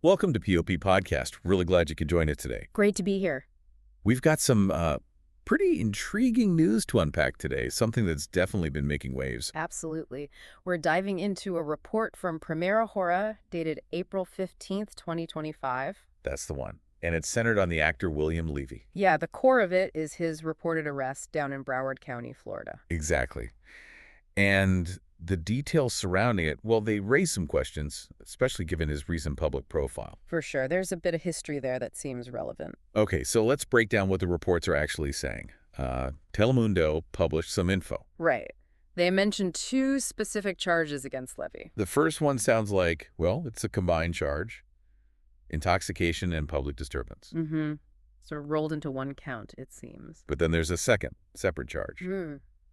Welcome to POP Podcast. Really glad you could join us today. Great to be here. We've got some pretty intriguing news to unpack today, something that's definitely been making waves. Absolutely. We're diving into a report from Primera Hora dated April 15th, 2025. That's the one. And it's centered on the actor William Levy. Yeah, the core of it is his reported arrest down in Broward County, Florida. Exactly. And the details surrounding it, well, they raise some questions, especially given his recent public profile. For sure. There's a bit of history there that seems relevant. Okay, so let's break down what the reports are actually saying. Telemundo published some info. Right. They mentioned two specific charges against Levy. The first one sounds like, well, it's a combined charge: intoxication and public disturbance. Mm-hmm. Sort of rolled into one count, it seems. But then there's a second, separate charge: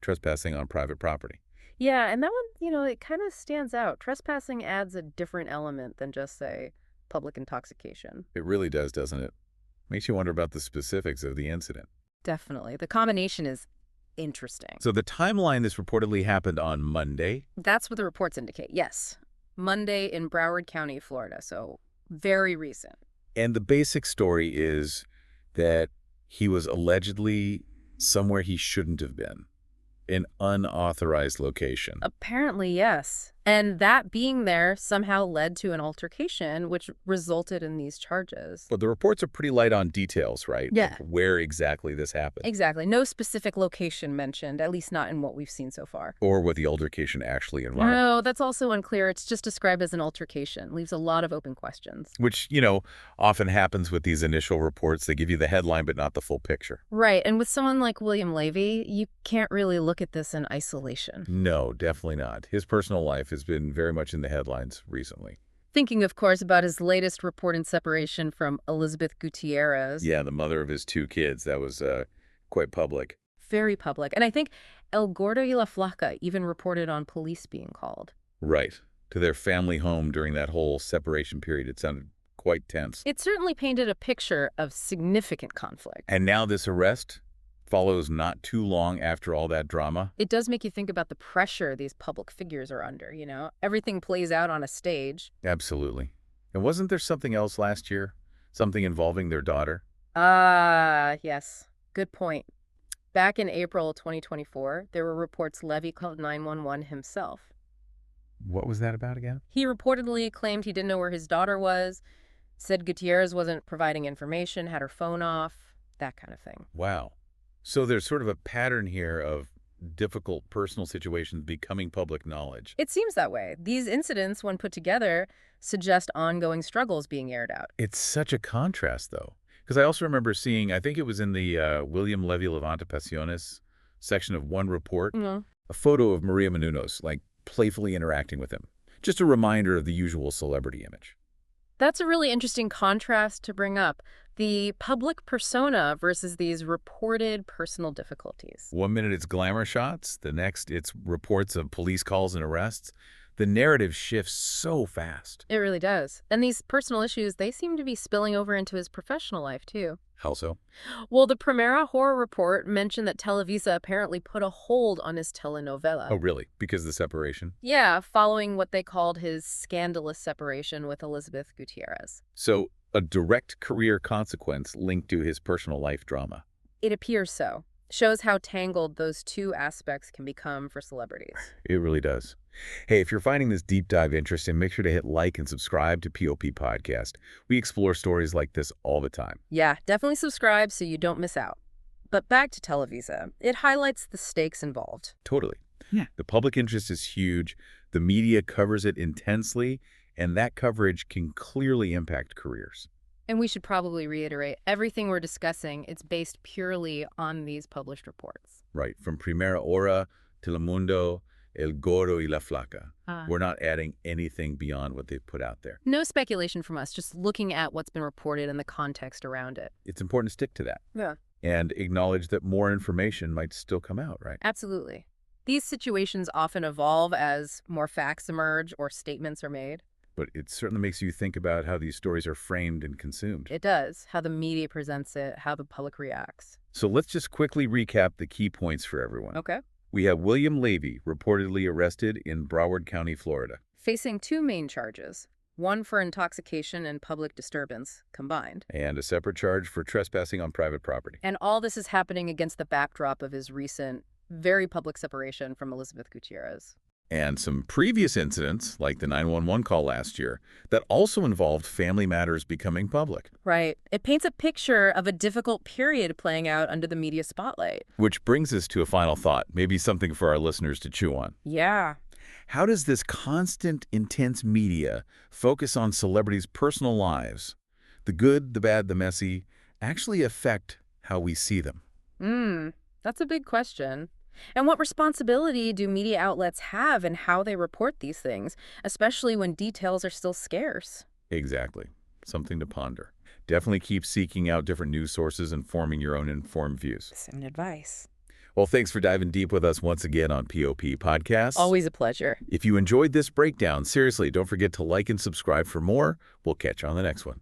trespassing on private property. Yeah, and that one, it kind of stands out. Trespassing adds a different element than just, say, public intoxication. It really does, doesn't it? Makes you wonder about the specifics of the incident. Definitely. The combination is interesting. So the timeline, this reportedly happened on Monday. That's what the reports indicate, yes. Monday in Broward County, Florida, so very recent. And the basic story is that he was allegedly somewhere he shouldn't have been. An unauthorized location. Apparently, yes. And that being there somehow led to an altercation, which resulted in these charges. But the reports are pretty light on details, right? Yeah. Like where exactly this happened. Exactly. No specific location mentioned, at least not in what we've seen so far. Or what the altercation actually involved. No, that's also unclear. It's just described as an altercation. Leaves a lot of open questions. Which, often happens with these initial reports. They give you the headline, but not the full picture. Right. And with someone like William Levy, you can't really look at this in isolation. No, definitely not. His personal life has been very much in the headlines recently. Thinking, of course, about his latest reported separation from Elizabeth Gutierrez. Yeah, the mother of his two kids. That was quite public. Very public. And I think El Gordo y la Flaca even reported on police being called. Right. To their family home during that whole separation period. It sounded quite tense. It certainly painted a picture of significant conflict. And now this arrest follows not too long after all that drama. It does make you think about the pressure these public figures are under, Everything plays out on a stage. Absolutely. And wasn't there something else last year? Something involving their daughter? Yes. Good point. Back in April 2024, there were reports Levy called 911 himself. What was that about again? He reportedly claimed he didn't know where his daughter was, said Gutierrez wasn't providing information, had her phone off, that kind of thing. Wow. So there's sort of a pattern here of difficult personal situations becoming public knowledge. It seems that way. These incidents, when put together, suggest ongoing struggles being aired out. It's such a contrast, though. Because I also remember seeing, I think it was in the William Levy Levanta Pasiones section of one report, a photo of Maria Menounos, playfully interacting with him. Just a reminder of the usual celebrity image. That's a really interesting contrast to bring up. The public persona versus these reported personal difficulties. 1 minute it's glamour shots, the next it's reports of police calls and arrests. The narrative shifts so fast. It really does. And these personal issues, they seem to be spilling over into his professional life, too. How so? Well, the Primera Hora report mentioned that Televisa apparently put a hold on his telenovela. Oh, really? Because of the separation? Yeah, following what they called his scandalous separation with Elizabeth Gutierrez. So, a direct career consequence linked to his personal life drama. It appears so. Shows how tangled those two aspects can become for celebrities. It really does. Hey, if you're finding this deep dive interesting, make sure to hit like and subscribe to POP Podcast. We explore stories like this all the time. Yeah, definitely subscribe so you don't miss out. But back to Televisa. It highlights the stakes involved. Totally. Yeah. The public interest is huge. The media covers it intensely, and that coverage can clearly impact careers. And we should probably reiterate, everything we're discussing, it's based purely on these published reports. Right. From Primera Hora, Telemundo, El Gordo y la Flaca. We're not adding anything beyond what they've put out there. No speculation from us, just looking at what's been reported and the context around it. It's important to stick to that. Yeah. And acknowledge that more information might still come out, right? Absolutely. These situations often evolve as more facts emerge or statements are made. But it certainly makes you think about how these stories are framed and consumed. It does. How the media presents it, how the public reacts. So let's just quickly recap the key points for everyone. Okay. We have William Levy reportedly arrested in Broward County, Florida. Facing two main charges: one for intoxication and public disturbance combined. And a separate charge for trespassing on private property. And all this is happening against the backdrop of his recent, very public separation from Elizabeth Gutierrez. And some previous incidents, like the 911 call last year, that also involved family matters becoming public. Right. It paints a picture of a difficult period playing out under the media spotlight. Which brings us to a final thought, maybe something for our listeners to chew on. Yeah. How does this constant, intense media focus on celebrities' personal lives, the good, the bad, the messy, actually affect how we see them? That's a big question. And what responsibility do media outlets have in how they report these things, especially when details are still scarce? Exactly. Something to ponder. Definitely keep seeking out different news sources and forming your own informed views. Some advice. Well, thanks for diving deep with us once again on POP Podcasts. Always a pleasure. If you enjoyed this breakdown, seriously, don't forget to like and subscribe for more. We'll catch you on the next one.